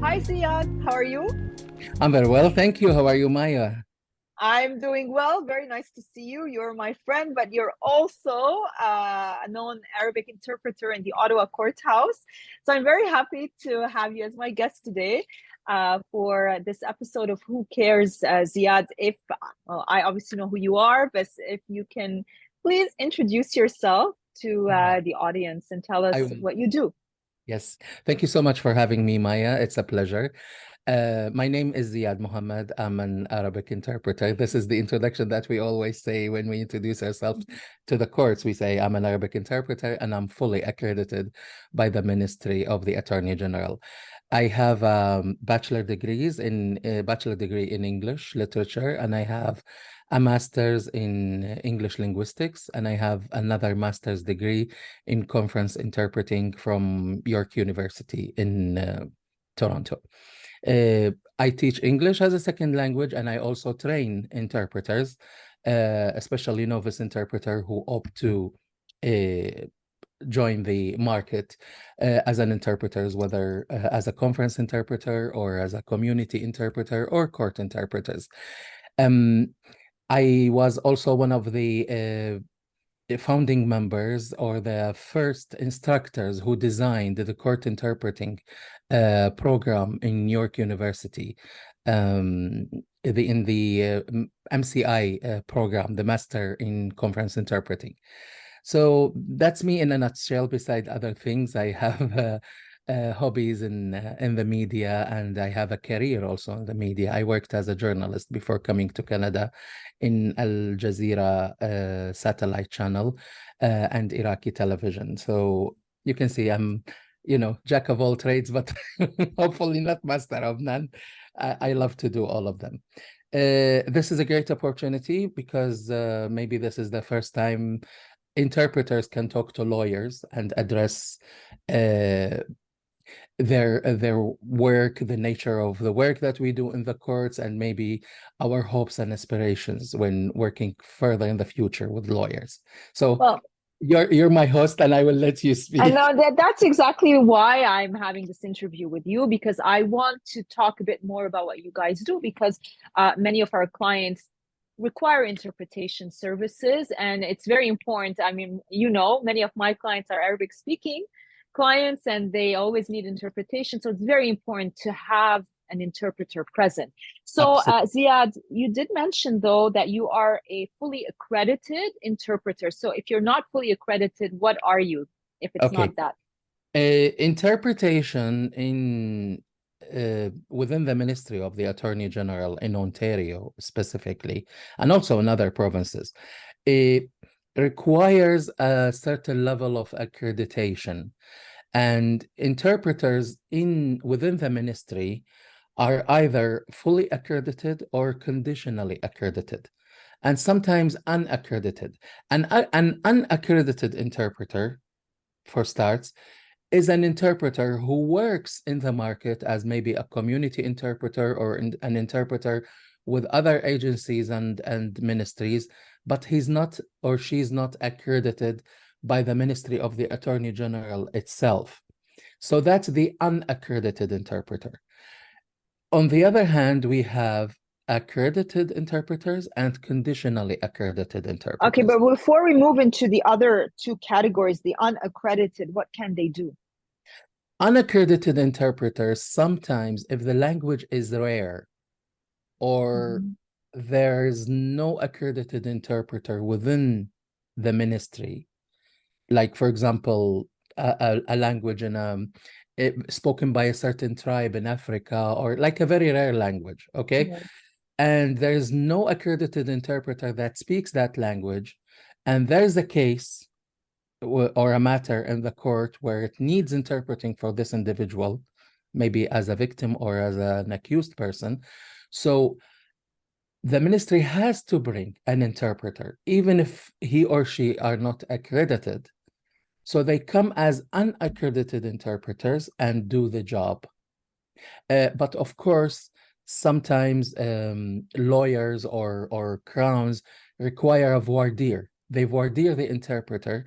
Hi, Zyad. How are you? I'm very well, thank you. How are you, Maya? I'm doing well. Very nice to see you. You're my friend, but you're also a known Arabic interpreter in the Ottawa courthouse. So I'm very happy to have you as my guest today for this episode of Who Cares, Zyad. If I obviously know who you are, but if you can please introduce yourself to Yeah. the audience and tell us I will. what you do. Yes. Thank you so much for having me, Maya. It's a pleasure. My name is Zyad Mohammed. I'm an Arabic interpreter. This is the introduction that we always say when we introduce ourselves to the courts. We say, I'm an Arabic interpreter and I'm fully accredited by the Ministry of the Attorney General. I have bachelor degree in English literature, and I have a master's in English linguistics, and I have another master's degree in conference interpreting from York University in Toronto. I teach English as a second language, and I also train interpreters, especially novice interpreter who opt to uh, join the market as an interpreter, whether as a conference interpreter or as a community interpreter or court interpreters. Um, I was also one of the founding members or the first instructors who designed the court interpreting program in York University, in the MCI program, the Master in Conference Interpreting. So that's me in a nutshell. Beside other things, I have hobbies in the media, and I have a career also in the media. I worked as a journalist before coming to Canada in Al Jazeera satellite channel and Iraqi television. So you can see I'm, jack of all trades, but hopefully not master of none. I love to do all of them. This is a great opportunity because maybe this is the first time interpreters can talk to lawyers and address uh, their work, the nature of the work that we do in the courts, and maybe our hopes and aspirations when working further in the future with lawyers. So Well, you're my host, and I will let you and speak. that's exactly why I'm having this interview with you, because I want to talk a bit more about what you guys do, because many of our clients require interpretation services, and it's very important. I mean, many of my clients are Arabic speaking clients, and they always need interpretation. So it's very important to have an interpreter present. So, Absolutely. Zyad, you did mention though that you are a fully accredited interpreter. So, if you're not fully accredited, what are you if it's not Okay. that? Interpretation in within the Ministry of the Attorney General in Ontario specifically, and also in other provinces, it requires a certain level of accreditation. And interpreters in within the ministry are either fully accredited or conditionally accredited, and sometimes unaccredited. An unaccredited interpreter, for starts, is an interpreter who works in the market as maybe a community interpreter or an interpreter with other agencies and ministries, but he's not or she's not accredited by the Ministry of the Attorney General itself. So that's the unaccredited interpreter. On the other hand, we have accredited interpreters and conditionally accredited Okay, interpreters. but before we move into the other two categories, the unaccredited, what can they do? Unaccredited interpreters, sometimes, if the language is rare or Mhm. there's no accredited interpreter within the ministry, like, for example, a language spoken by a certain tribe in Africa, or like a very rare language, okay? Right. And there's no accredited interpreter that speaks that language, and there's a case or a matter in the court where it needs interpreting for this individual, maybe as a victim or as an accused person. So the ministry has to bring an interpreter, even if he or she are not accredited. So they come as unaccredited interpreters and do the job. But of course, sometimes lawyers or crowns require a voir dire. They voir dire the interpreter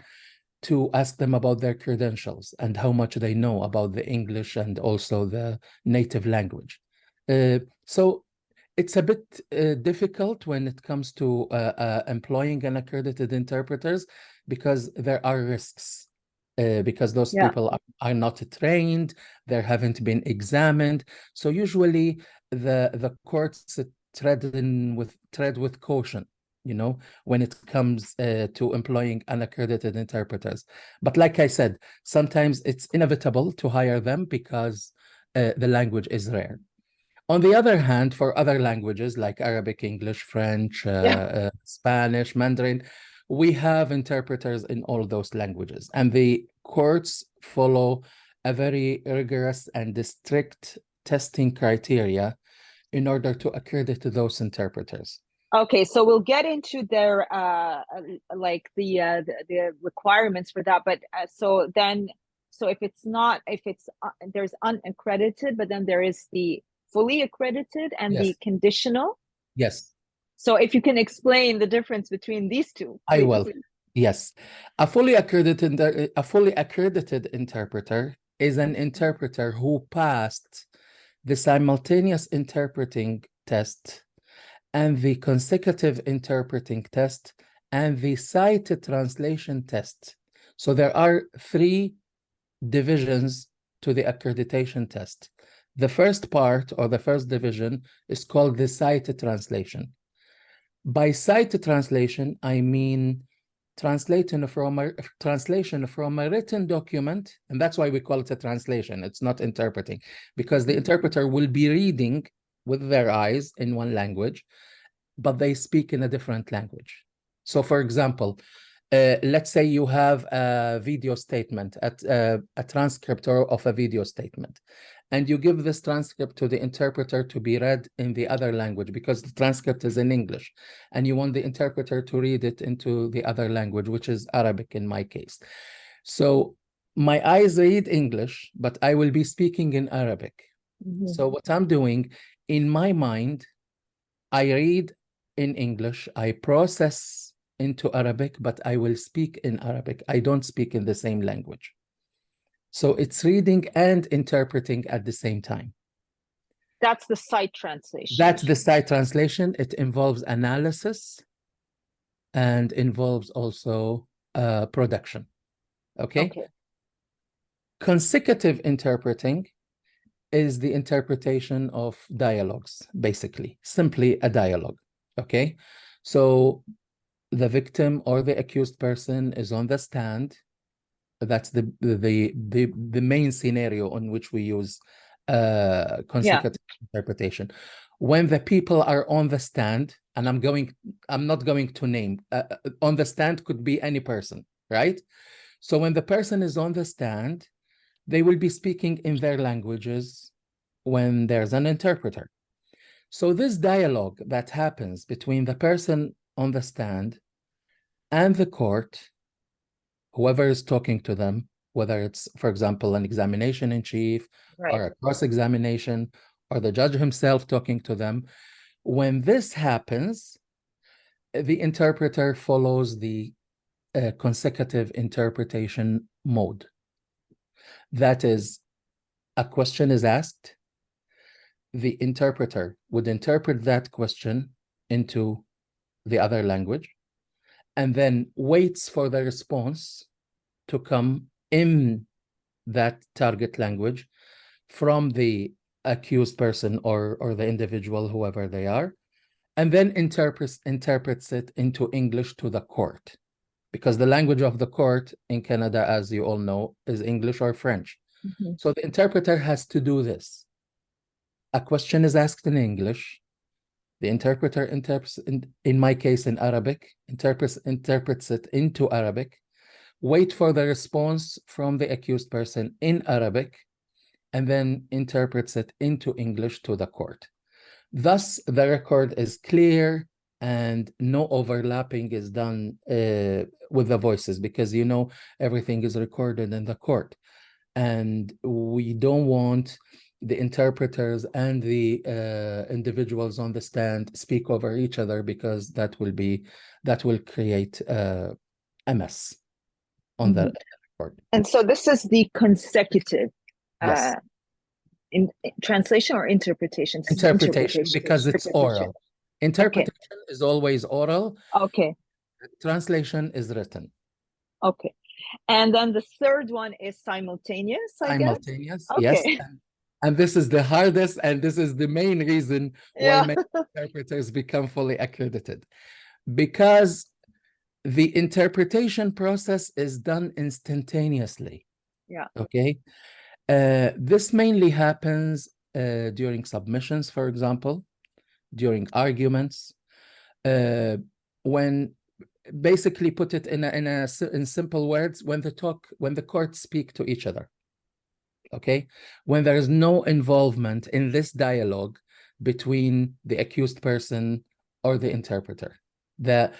to ask them about their credentials and how much they know about the English and also the native language. So it's a bit difficult when it comes to employing an accredited interpreters, because there are risks. Because those people are not trained, they haven't been examined. So usually the courts tread with caution, you know, when it comes to employing unaccredited interpreters. But like I said, sometimes it's inevitable to hire them because the language is rare. On the other hand, for other languages like Arabic, English, French, Spanish, Mandarin, we have interpreters in all those languages, and the courts follow a very rigorous and strict testing criteria in order to accredit those interpreters. Okay, so we'll get into their like the requirements for that, but so if it's there's unaccredited, but then there is the fully accredited and the conditional. Yes. So if you can explain the difference between these two, please. I will. Yes. A fully accredited interpreter is an interpreter who passed the simultaneous interpreting test and the consecutive interpreting test and the cited translation test. So there are 3 divisions to the accreditation test. The first part, or the first division, is called the cited translation. By cited translation, I mean translation from a written document, and that's why we call it a translation. It's not interpreting, because the interpreter will be reading with their eyes in one language, but they speak in a different language. So, for example, let's say you have a video statement, a transcript of a video statement, and you give this transcript to the interpreter to be read in the other language because the transcript is in English, and you want the interpreter to read it into the other language, which is Arabic in my case. So my eyes read English, but I will be speaking in Arabic. Mm-hmm. So what I'm doing, in my mind, I read in English, I process into Arabic, but I will speak in Arabic. I don't speak in the same language. So it's reading and interpreting at the same time. That's the site translation. That's the site translation. It involves analysis and involves also production. Okay? Consecutive interpreting is the interpretation of dialogues, basically, simply a dialogue. Okay? So the victim or the accused person is on the stand. That's the main scenario on which we use consecutive interpretation. When the people are on the stand, and I'm not going to name, on the stand could be any person, right? So when the person is on the stand, they will be speaking in their languages when there's an interpreter. So this dialogue that happens between the person on the stand and the court, whoever is talking to them, whether it's, for example, an examination in chief or a cross-examination or the judge himself talking to them, when this happens, the interpreter follows the consecutive interpretation mode. That is, a question is asked, the interpreter would interpret that question into the other language, and then waits for the response to come in that target language from the accused person or the individual, whoever they are, and then interprets it into English to the court. Because the language of the court in Canada, as you all know, is English or French. Mm-hmm. So the interpreter has to do this. A question is asked in English. The interpreter interprets, in my case in Arabic, interprets it into Arabic, wait for the response from the accused person in Arabic, and then interprets it into English to the court. Thus, the record is clear and no overlapping is done with the voices, because, you know, everything is recorded in the court. And we don't want the interpreters and the individuals on the stand speak over each other, because that will create a mess. on the court. And so this is the consecutive Yes. in translation or interpretation? Interpretation, because it's oral. Okay. Interpretation is always oral. Okay. Translation is written. Okay. And then the third one is simultaneous, I guess. Simultaneous, Okay. yes. And this is the hardest, and this is the main reason why many interpreters become fully accredited. Because the interpretation process is done instantaneously. Yeah. Okay. This mainly happens during submissions, for example, during arguments, when basically put it in simple words, when the courts speak to each other. Okay, when there is no involvement in this dialogue between the accused person or the interpreter. The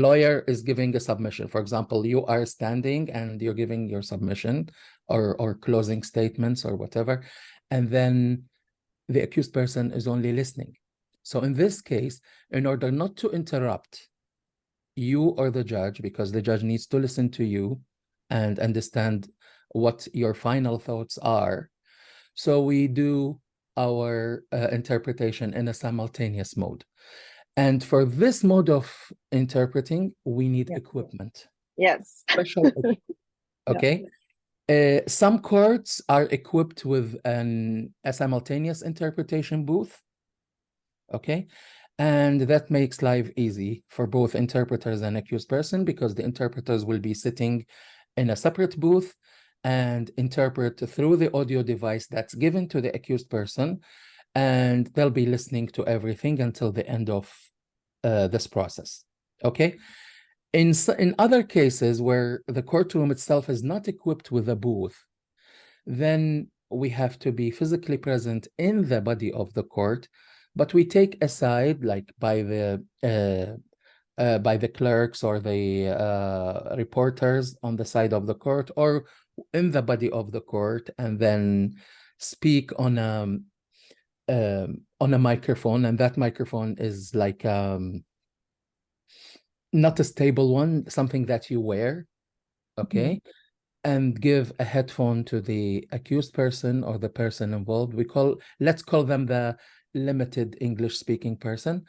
lawyer is giving a submission. For example, you are standing and you're giving your submission or closing statements or whatever, and then the accused person is only listening. So in this case, in order not to interrupt you or the judge, because the judge needs to listen to you and understand what your final thoughts are, so we do our interpretation in a simultaneous mode. And for this mode of interpreting, we need equipment. Yes. Special. Okay. Some courts are equipped with a simultaneous interpretation booth. Okay. And that makes life easy for both interpreters and accused person, because the interpreters will be sitting in a separate booth and interpret through the audio device that's given to the accused person, and they'll be listening to everything until the end of this process. Okay. In other cases where the courtroom itself is not equipped with a booth, then we have to be physically present in the body of the court, but we take aside, like by the clerks or the reporters on the side of the court or in the body of the court, and then speak on a microphone, and that microphone is like not a stable one, something that you wear, okay, and give a headphone to the accused person or the person involved. Let's call them the limited English speaking person,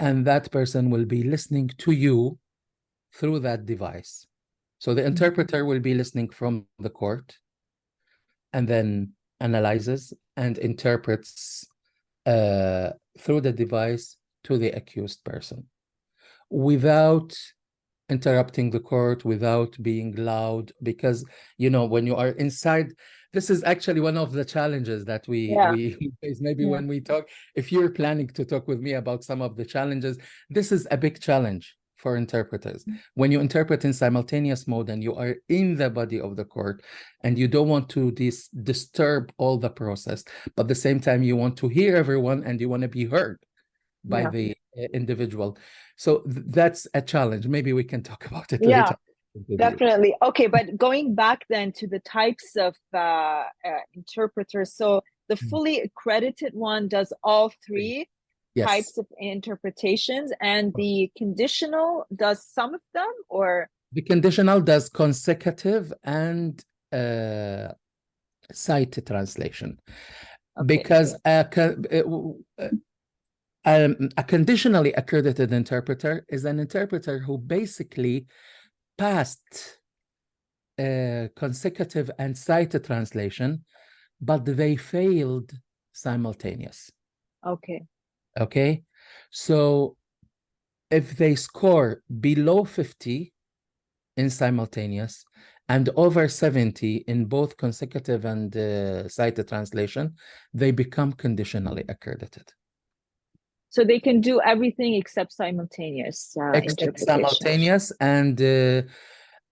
and that person will be listening to you through that device. So the interpreter will be listening from the court and then analyzes and interprets through the device to the accused person without interrupting the court, without being loud, because when you are inside, this is actually one of the challenges that we face. Maybe when we talk, if you're planning to talk with me about some of the challenges, this is a big challenge for interpreters. When you interpret in simultaneous mode and you are in the body of the court and you don't want to disturb all the process, but at the same time you want to hear everyone and you want to be heard by the individual. So that's a challenge. Maybe we can talk about it later. Definitely. Okay, but going back then to the types of interpreters. So the fully accredited one does all three types of interpretations, and the conditional does some of them, or? The conditional does consecutive and sight translation. Because a conditionally accredited interpreter is an interpreter who basically passed consecutive and sight translation, but they failed simultaneous. Okay. So if they score below 50 in simultaneous and over 70 in both consecutive and sight translation, they become conditionally accredited. So they can do everything except simultaneous except simultaneous, and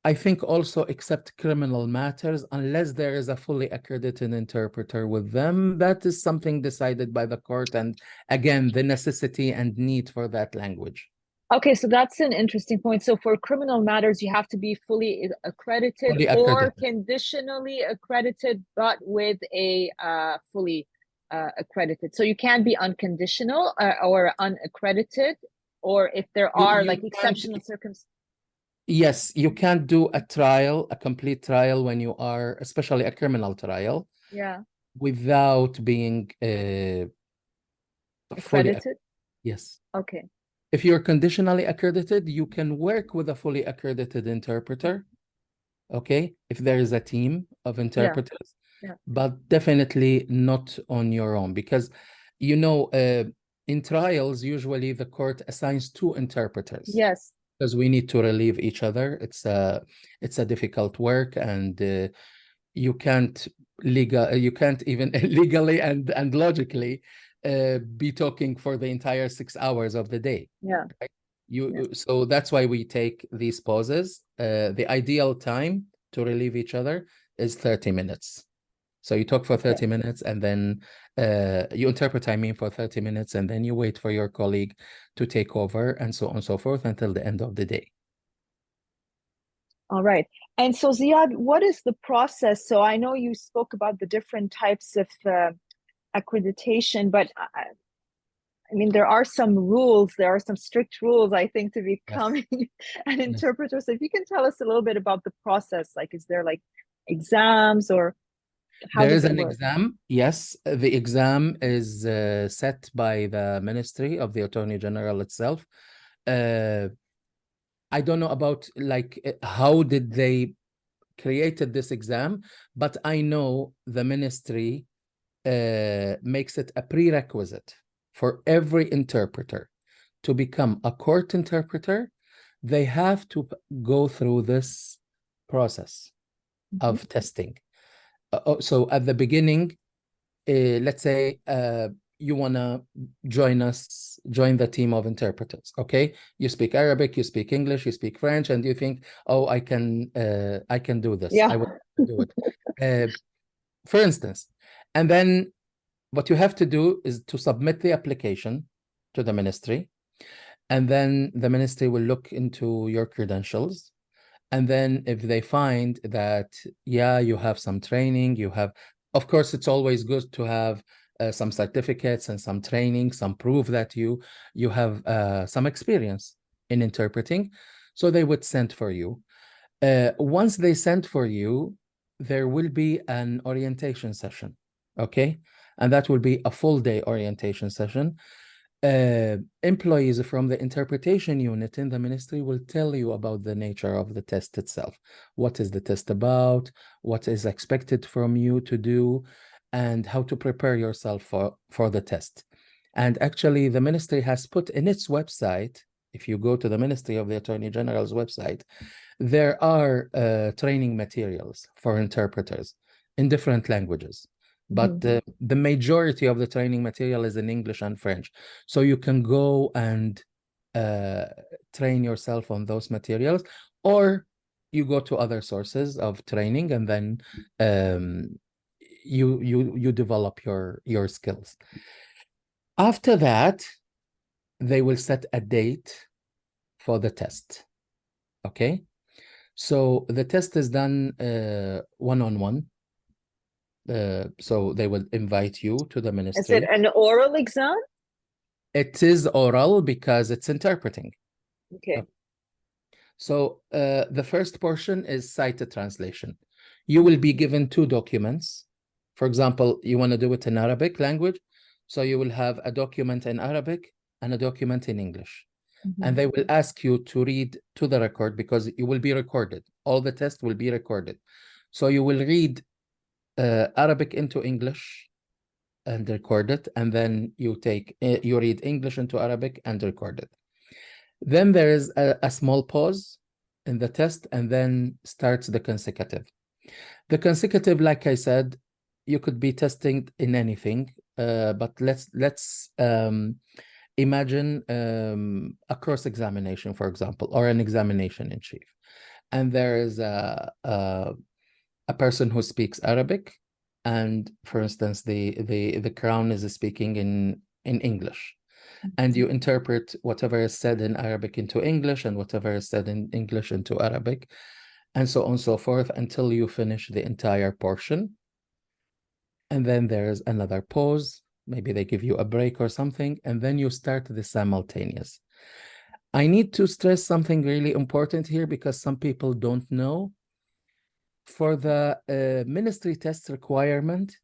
I think also except criminal matters, unless there is a fully accredited interpreter with them. That is something decided by the court, and again, the necessity and need for that language. Okay, so that's an interesting point. So for criminal matters, you have to be fully accredited, or conditionally accredited, but with a fully accredited. So you can't be unconditional or unaccredited, or if there are like exceptional circumstances. Yes, you can't do a trial, a complete trial when you are, especially a criminal trial, Yeah. without being fully, Accredited? yes. Okay. If you're conditionally accredited, you can work with a fully accredited interpreter, okay? If there is a team of Yeah. interpreters, Yeah. but definitely not on your own, because, you know, in trials, usually the court assigns two interpreters. Yes. Because we need to relieve each other. It's a difficult work, and you can't even legally and logically be talking for the entire 6 hours of the day. Yeah. Right? Yeah. So that's why we take these pauses. The ideal time to relieve each other is 30 minutes. So you talk for 30 Okay. minutes, and then you interpret, I mean, for 30 minutes, and then you wait for your colleague to take over, and so on and so forth until the end of the day. All right. And so, Ziad, what is the process? So I know you spoke about the different types of accreditation, but I mean, there are some rules, there are some strict rules, I think, to Yes. becoming an Yes. interpreter. So if you can tell us a little bit about the process, like, is there like exams, or how There does is it an work? exam. Yes, the exam is set by the Ministry of the Attorney General itself. Uh, I don't know about like how did they created this exam, but I know the ministry makes it a prerequisite for every interpreter to become a court interpreter. They have to go through this process of testing. So at the beginning, let's say you want to join the team of interpreters, okay? You speak Arabic, you speak English, you speak French, and you think, oh, I can do this. I Yeah. will do it. For instance, and then what you have to do is to submit the application to the ministry, and then the ministry will look into your credentials. And then if they find that, yeah, you have some training, of course, it's always good to have some certificates and some training, some proof that you have some experience in interpreting. So they would send for you. Once they send for you, there will be an orientation session, okay? And that will be a full day orientation session. Employees from the interpretation unit in the ministry will tell you about the nature of the test itself. What is the test about? What is expected from you to do? And how to prepare yourself for the test. And actually, the ministry has put in its website, if you go to the Ministry of the Attorney General's website, there are training materials for interpreters in different languages. But the majority of the training material is in English and French. So you can go and train yourself on those materials, or you go to other sources of training, and then you develop your skills. After that, they will set a date for the test. Okay? So the test is done one-on-one. So they will invite you to the Is it ministry. an oral exam? It is oral because it's interpreting. Okay. So the first portion is cited translation. You will be given two documents. For example, you want to do it in Arabic language. So you will have a document in Arabic and a document in English. And they will ask you to read to the record, because you will be recorded. All the tests will be recorded. So you will read Arabic into English and record it, and then you read English into Arabic and record it. Then there is a small pause in the test, and then starts the consecutive. The consecutive, like I said, you could be testing in anything, but let's imagine a cross-examination, for example, or an examination in chief. And there is a person who speaks Arabic, and for instance, the crown is speaking in English, and you interpret whatever is said in Arabic into English, and whatever is said in English into Arabic, and so on and so forth, until you finish the entire portion. And then there's another pause. Maybe they give you a break or something, and then you start the simultaneous. I need to stress something really important here because some people don't know. For the ministry test requirement,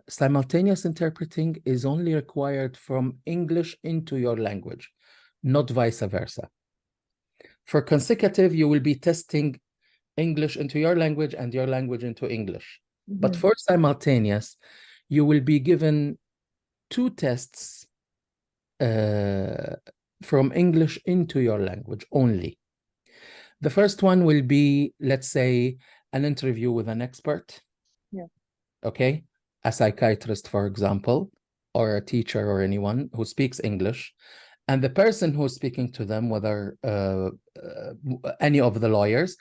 simultaneous interpreting is only required from English into your language, not vice versa. For consecutive, you will be testing English into your language and your language into English. But for simultaneous, you will be given 2 tests from English into your language only. The first one will be, let's say, an interview with an expert. Yeah. Okay. A psychiatrist, for example, or a teacher or anyone who speaks English. And the person who's speaking to them, whether any of the lawyers,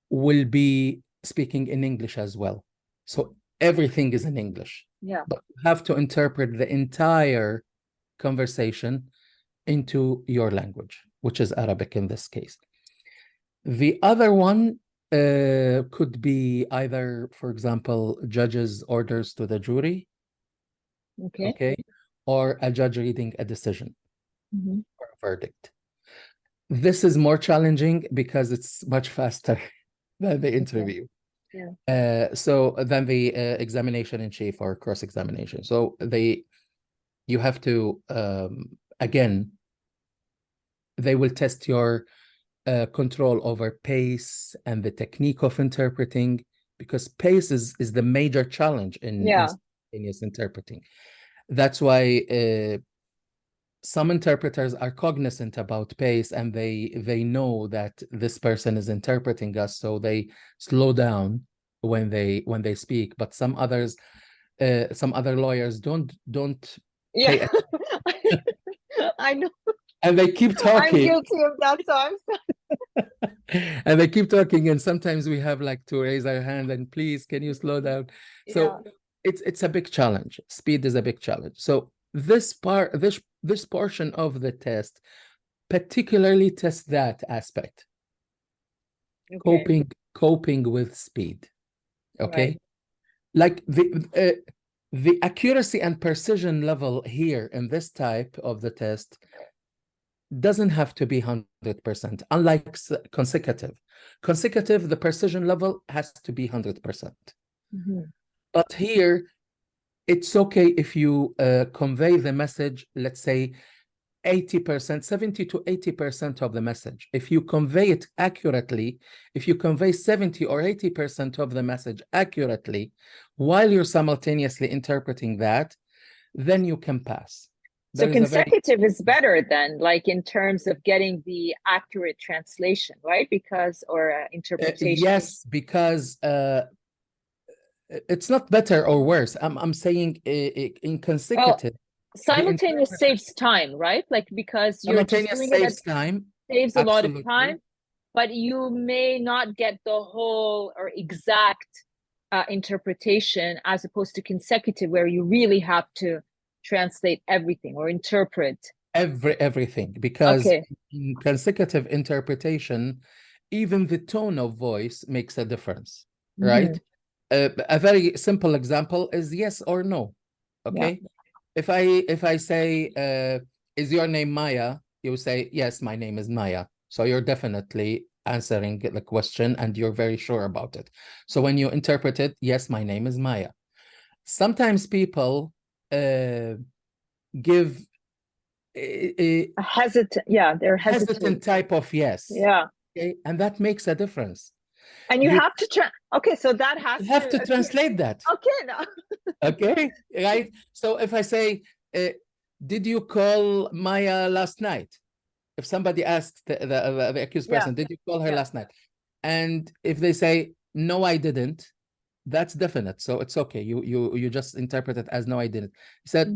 will be speaking in English as well. So everything is in English. Yeah. But you have to interpret the entire conversation into your language, which is Arabic in this case. The other one could be either, for example, judge's orders to the jury, okay, or a judge reading a decision or a verdict. This is more challenging because it's much faster than the interview. Yeah. So than the examination in chief or cross-examination. So you have to, again, they will test your control over pace and the technique of interpreting, because pace is the major challenge in simultaneous interpreting. That's why some interpreters are cognizant about pace, and they know that this person is interpreting us, so they slow down when they speak. But some others, some other lawyers don't pay attention. I know. And they keep talking. I'm guilty of that, so I'm sorry. And they keep talking, and sometimes we have like to raise our hand and please, can you slow down? So it's a big challenge. Speed is a big challenge. So this portion of the test particularly tests that aspect. Coping with speed. Okay. Like the accuracy and precision level here in this type of the test doesn't have to be 100%, unlike consecutive. Consecutive, the precision level has to be 100%. But here, it's okay if you convey the message, let's say 80%, 70 to 80% of the message. If you convey it accurately, if you convey 70 or 80% of the message accurately, while you're simultaneously interpreting that, then you can pass. So consecutive is better then, like in terms of getting the accurate translation, right? Because, or interpretation. Yes, because it's not better or worse. I'm saying in consecutive. Simultaneous saves time, right? Like, because you're just doing saves time. Saves a lot of time, but you may not get the whole or exact interpretation, as opposed to consecutive, where you really have to translate everything or interpret everything, because in consecutive interpretation, even the tone of voice makes a difference, right? A very simple example is yes or no. Okay. If I say, is your name Maya? You say, yes, my name is Maya. So you're definitely answering the question and you're very sure about it. So when you interpret it, yes, my name is Maya. Sometimes people give a hesitant, they're hesitant type of yes. Okay? And that makes a difference. And you have to so that has you have to translate that. Okay, right? So if I say, did you call Maya last night? If somebody asks the accused person, did you call her last night? And if they say, no, I didn't, that's definite. So it's okay. You just interpret it as no, I didn't. He said,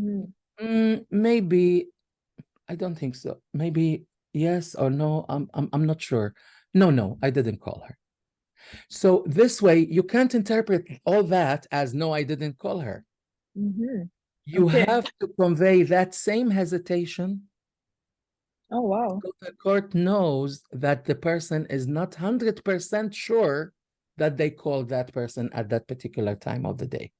maybe, I don't think so. Maybe yes or no. I'm not sure. No, I didn't call her. So this way, you can't interpret all that as no, I didn't call her. You have to convey that same hesitation. Oh, wow. So the court knows that the person is not 100% sure that they called that person at that particular time of the day.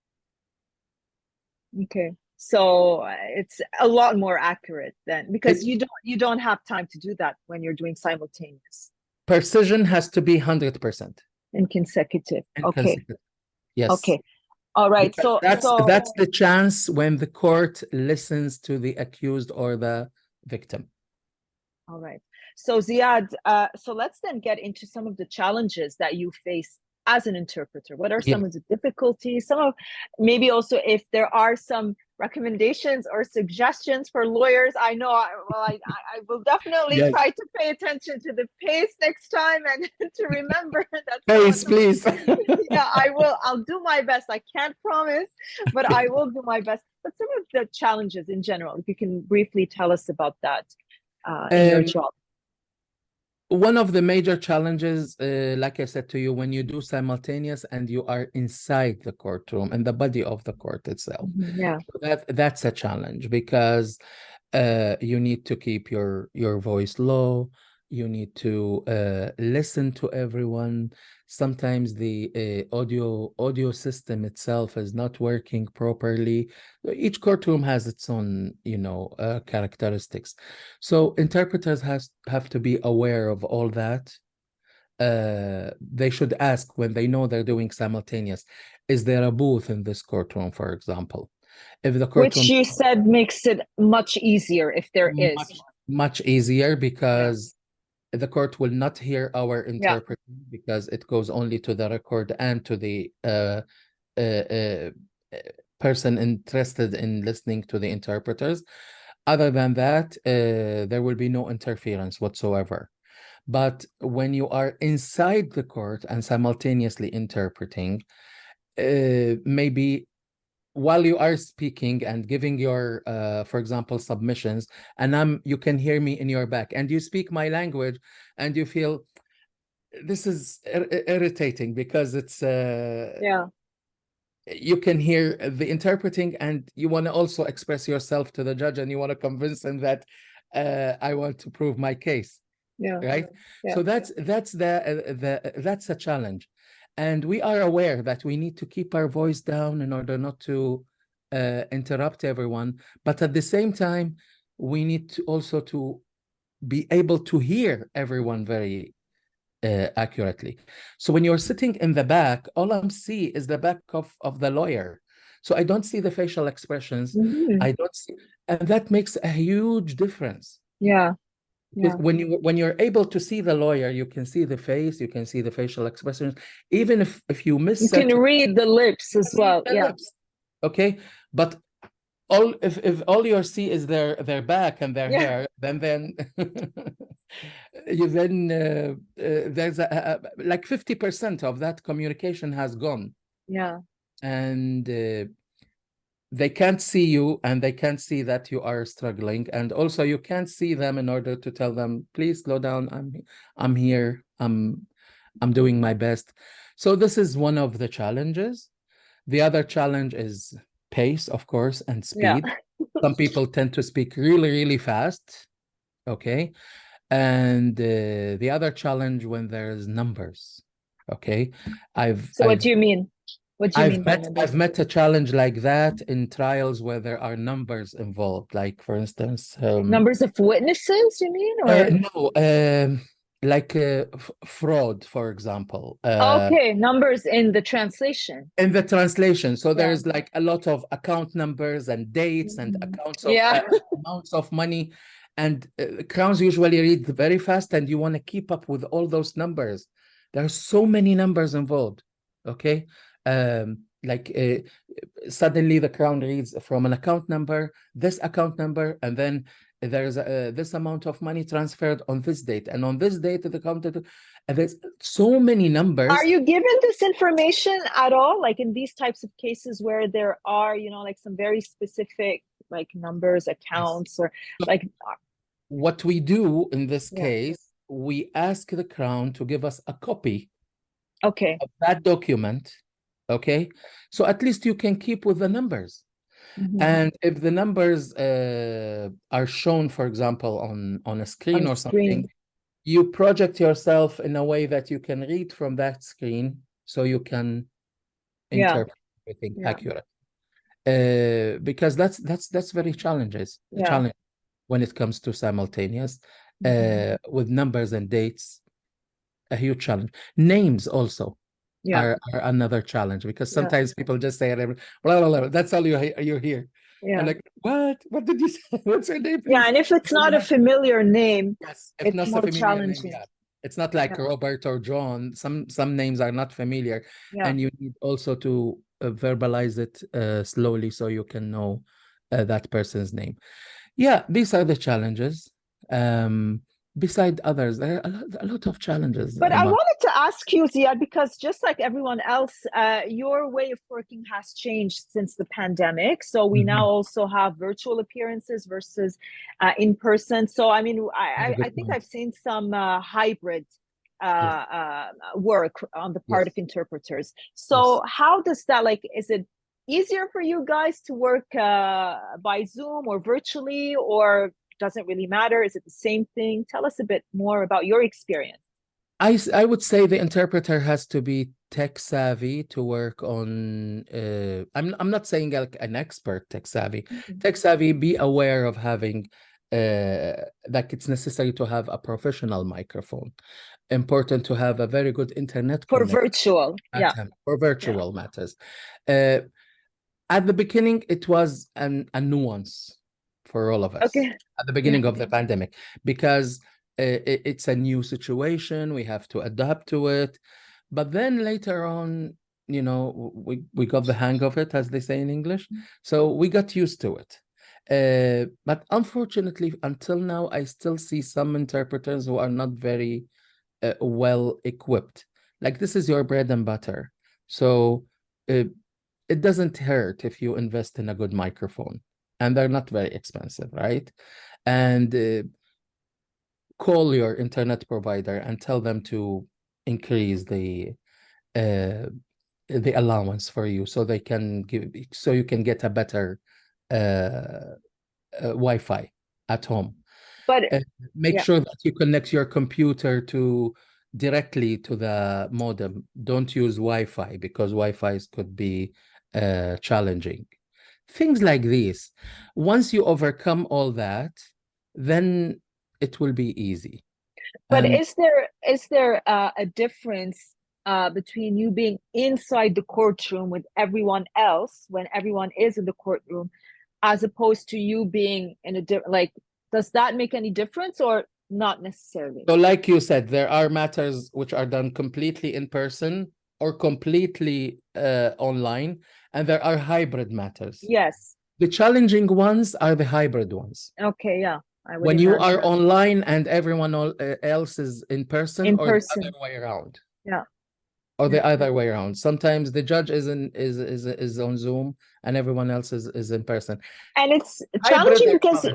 So it's a lot more accurate then, because It, you don't have time to do that when you're doing simultaneous precision has to be 100% and consecutive. and Okay. consecutive. Yes. Okay. All right. Because So that's the chance when the court listens to the accused or the victim. all right. So Ziad, so let's then get into some of the challenges that you face as an interpreter. What are Yeah. some of the difficulties? Some of maybe also if there are some recommendations or suggestions for lawyers. I know, I will definitely Yes. try to pay attention to the pace next time and to remember that Please, please. yeah, I will. I'll do my best. I can't promise, but I will do my best. But some of the challenges in general, if you can briefly tell us about that in your job. One of the major challenges, like I said to you, when you do simultaneous and you are inside the courtroom and the body of the court itself, Yeah. that's a challenge because you need to keep your voice low. You need to listen to everyone. Sometimes the audio system itself is not working properly. Each courtroom has its own, characteristics. So interpreters have to be aware of all that. They should ask when they know they're doing simultaneous, is there a booth in this courtroom, for example? If the Which courtroom you said makes it much easier if there is. much easier because the court will not hear our Yeah. interpreting because it goes only to the record and to the person interested in listening to the interpreters. Other than that, there will be no interference whatsoever. But when you are inside the court and simultaneously interpreting, maybe while you are speaking and giving your, for example, submissions, and you can hear me in your back, and you speak my language, and you feel this is irritating because it's Yeah. you can hear the interpreting, and you want to also express yourself to the judge, and you want to convince him that I want to prove my case. Yeah. Right. Yeah. So that's that's a challenge, and we are aware that we need to keep our voice down in order not to interrupt everyone, but at the same time we need to also to be able to hear everyone very accurately. So when you're sitting in the back, all I'm see is the back of the lawyer, so I don't see the facial expressions. I don't see, and that makes a huge difference. Yeah. Because when you're able to see the lawyer, you can see the face, you can see the facial expressions, even if you miss you can read the lips as well. Yeah. lips. Okay, but all if all you see is their back and their hair, then you there's like 50% of that communication has gone. Yeah. And they can't see you, and they can't see that you are struggling, and also you can't see them in order to tell them, please slow down, I'm here, I'm doing my best. So this is one of the challenges. The other challenge is pace, of course, and speed. Some people tend to speak really, really fast. Okay. And the other challenge when there's numbers. Okay. So what do you mean? What do you mean by numbers? I've met a challenge like that in trials where there are numbers involved. Like, for instance, Numbers of witnesses, you mean? Or no, like fraud, for example. okay, numbers in the translation. In the translation. So there's like a lot of account numbers and dates and accounts of amounts of money. And crowns usually read very fast, and you want to keep up with all those numbers. There are so many numbers involved. Okay. Like suddenly the crown reads from an account number, this account number, and then there's this amount of money transferred on this date, and on this date the account, and there's so many numbers. Are you given this information at all, like in these types of cases where there are, like some very specific like numbers, accounts, or like what we do in this case, we ask the crown to give us a copy of that document. Okay, so at least you can keep with the numbers. And if the numbers are shown, for example, on a screen or something, you project yourself in a way that you can read from that screen, so you can interpret everything accurately. because that's very challenge when it comes to simultaneous, with numbers and dates, a huge challenge. Names also are another challenge, because sometimes people just say blah, blah, blah. That's all you hear. And like, what did you say? What's your name, please? And if it's not a familiar name, if it's not more a familiar name, challenging. It's not like Robert or John. Some names are not familiar, and you need also to verbalize it slowly so you can know that person's name. Yeah, these are the challenges. Beside others, there are a lot of challenges. But I wanted to ask you, Zyad, because just like everyone else, your way of working has changed since the pandemic. So we now also have virtual appearances versus in person. So, I mean, I think I've seen some hybrid work on the part of interpreters. So how does that, like, is it easier for you guys to work by Zoom or virtually, or doesn't really matter? Is it the same thing? Tell us a bit more about your experience. I would say the interpreter has to be tech savvy to work on. I'm not saying like an expert tech savvy. Tech savvy, be aware of having like it's necessary to have a professional microphone. Important to have a very good internet for connection. Virtual, for virtual matters. At the beginning, it was a nuance for all of us at the beginning of the pandemic, because it's a new situation. We have to adapt to it. But then later on, you know, we got the hang of it, as they say in English. So we got used to it. But unfortunately, until now, I still see some interpreters who are not very well equipped. Like, this is your bread and butter. So it doesn't hurt if you invest in a good microphone, and they're not very expensive, right? And call your internet provider and tell them to increase the allowance for you, so they can so you can get a better Wi-Fi at home. But make sure that you connect your computer directly to the modem. Don't use Wi-Fi, because Wi-Fi could be challenging. Things like these. Once you overcome all that, then it will be easy. But is there a difference between you being inside the courtroom with everyone else when everyone is in the courtroom, as opposed to you being in a different, like, does that make any difference or not necessarily? So like you said, there are matters which are done completely in person or completely online, and there are hybrid matters. Yes. The challenging ones are the hybrid ones. Okay, yeah. I would when you are online and everyone else is in person, or the other way around. Yeah. Or the other way around. Sometimes the judge is on Zoom and everyone else is in person. And it's challenging because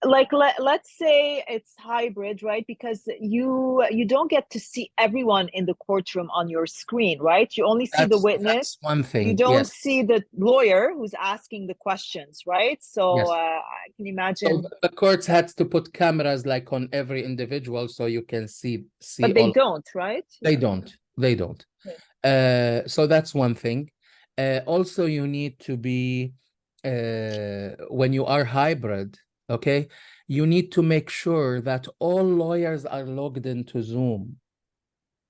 like let's say it's hybrid, right? Because you don't get to see everyone in the courtroom on your screen, right? You only see the witness. That's one thing. You don't see the lawyer who's asking the questions, right? So I can imagine. So the courts had to put cameras like on every individual so you can see. But they don't, right? They don't. So that's one thing. Also, you need to be when you are hybrid, okay, you need to make sure that all lawyers are logged into Zoom,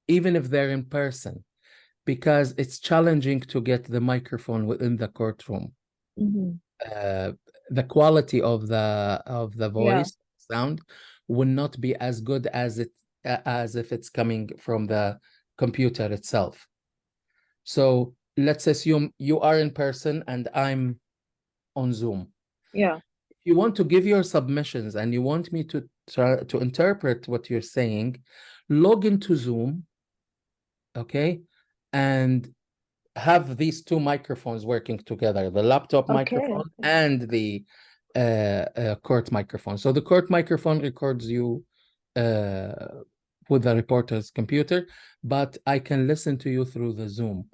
even if they're in person, because it's challenging to get the microphone within the courtroom. The quality of the voice sound will not be as good as if it's coming from the computer itself. So let's assume you are in person and I'm on Zoom. Yeah. If you want to give your submissions and you want me to try to interpret what you're saying, log into Zoom, okay, and have these two microphones working together, the laptop microphone and the court microphone. So the court microphone records you with the reporter's computer, but I can listen to you through the Zoom.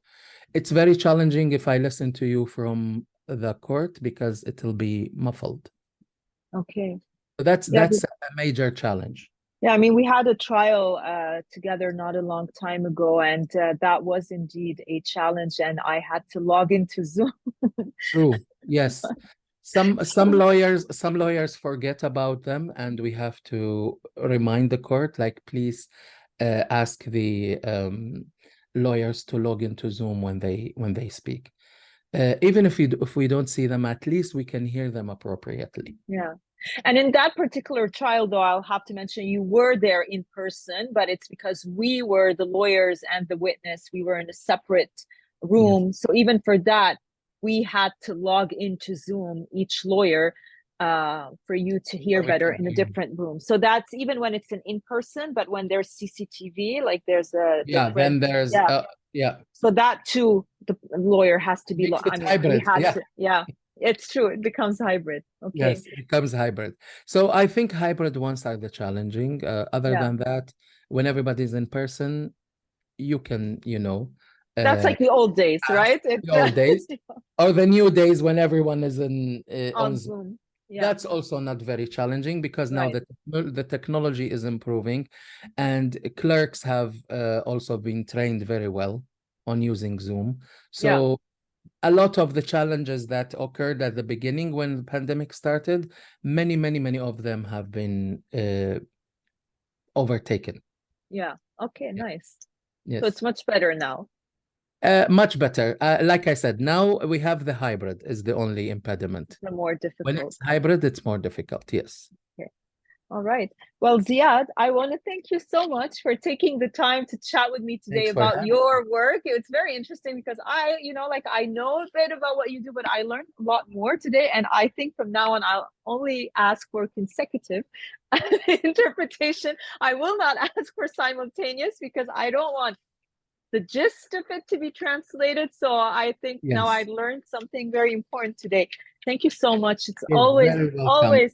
It's very challenging if I listen to you from the court because it'll be muffled. Okay. So that's a major challenge. Yeah, I mean, we had a trial together not a long time ago, and that was indeed a challenge, and I had to log into Zoom. True. Yes. Some lawyers forget about them, and we have to remind the court, like, please ask the lawyers to log into Zoom when they speak. Even if we don't see them, at least we can hear them appropriately. Yeah. And in that particular trial, though, I'll have to mention you were there in person, but it's because we were the lawyers and the witness. We were in a separate room. Yes. So even for that, we had to log into Zoom, each lawyer, for you to hear So we better can in a hear. different room. So that's even when it's an in-person, but when there's CCTV, like there's a Yeah, different, then there's yeah. yeah, So that too, the lawyer has to be, makes I it mean, we hybrid. had Yeah. to, yeah, it's true. It becomes hybrid. Okay. Yes, it becomes hybrid. So I think hybrid ones are the challenging. Other Yeah. than that, when everybody's in person, you can, That's like the old days, ask right? It's the old days or the new days when everyone is on on Zoom. Zoom. Yeah, That's also not very challenging because now right. the technology is improving, and clerks have also been trained very well on using Zoom. Yeah, So a lot of the challenges that occurred at the beginning when the pandemic started, many of them have been overtaken. yeah. Okay, Yeah. nice. So it's Yes. much better now. Much better. Like I said, now we have the hybrid is the only impediment. The more When difficult. it's hybrid, it's more difficult. Yes. Okay. All right. Well, Ziad, I want to thank you so much for taking the time to chat with me today Thanks for about having me. your work. It's very interesting because I know a bit about what you do, but I learned a lot more today. And I think from now on, I'll only ask for consecutive interpretation. I will not ask for simultaneous because I don't want the gist of it to be translated. So I think now I Yes. learned something very important today. Thank you so much. It's You're very welcome.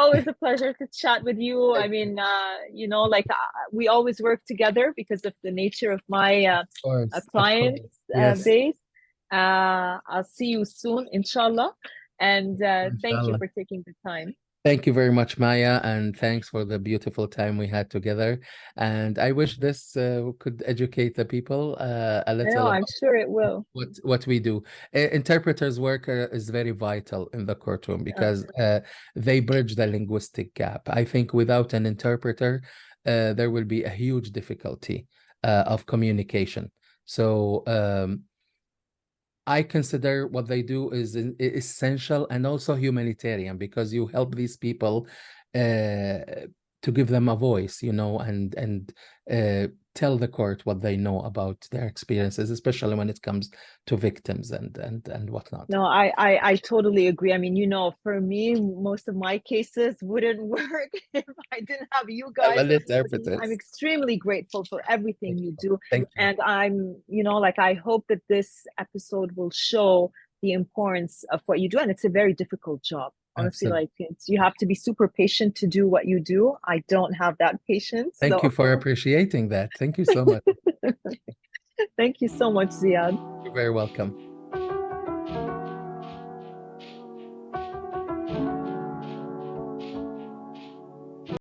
always a pleasure to chat with you. I mean, we always work together because of the nature of my Of client course. Yes. base. I'll see you soon, inshallah. And thank you Inshallah. for taking the time. Thank you very much, Maya, and thanks for the beautiful time we had together. And I wish this could educate the people a I know, little I'm about sure it will. what we do. Interpreters' work is very vital in the courtroom Yeah. because they bridge the linguistic gap. I think without an interpreter, there will be a huge difficulty of communication. So I consider what they do is essential and also humanitarian because you help these people to give them a voice, and tell the court what they know about their experiences, especially when it comes to victims and whatnot. No, I totally agree. I mean, for me, most of my cases wouldn't work if I didn't have you guys. Well, I'm interpreters. extremely grateful for everything Thank you you. do. Thank you. And I hope that this episode will show the importance of what you do. And it's a very difficult job. Honestly, Absolutely. like you have to be super patient to do what you do. I don't have that patience. Thank you So for appreciating that. Thank you so much. thank you so much, Ziad. You're very welcome.